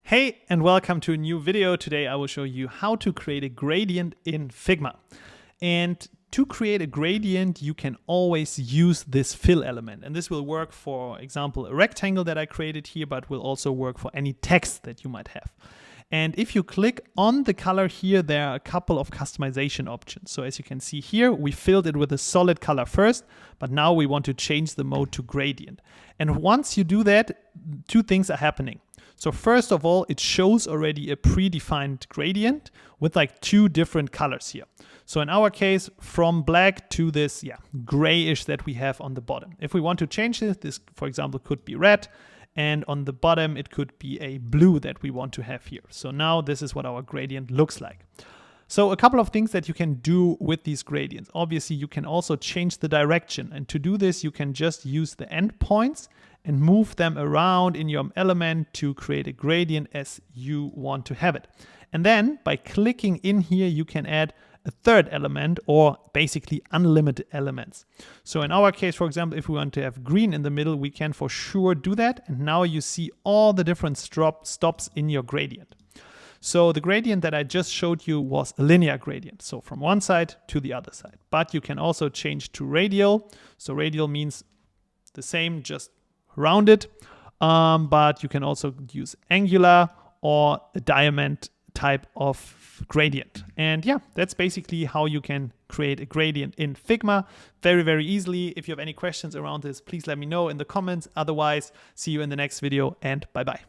Hey, and welcome to a new video. Today I will show you how to create a gradient in Figma. And to create a gradient, you can always use this fill element. And this will work, for example, a rectangle that I created here, but will also work for any text that you might have. And if you click on the color here, there are a couple of customization options. So as you can see here, we filled it with a solid color first, but now we want to change the mode to gradient. And once you do that, two things are happening. So first of all, it shows already a predefined gradient with like two different colors here. So in our case, from black to this grayish that we have on the bottom. If we want to change this, for example, could be red. And on the bottom, it could be a blue that we want to have here. So now this is what our gradient looks like. So a couple of things that you can do with these gradients. Obviously, you can also change the direction. And to do this, you can just use the endpoints and move them around in your element to create a gradient as you want to have it. And then by clicking in here, you can add a third element, or basically unlimited elements. So in our case, for example, if we want to have green in the middle, we can for sure do that. And now you see all the different stops in your gradient. So the gradient that I just showed you was a linear gradient. So from one side to the other side. But you can also change to radial. So radial means the same, just rounded. But you can also use angular or a diamond type of gradient. And yeah, that's basically how you can create a gradient in Figma very, very easily. If you have any questions around this, please let me know in the comments. Otherwise, see you in the next video and bye-bye.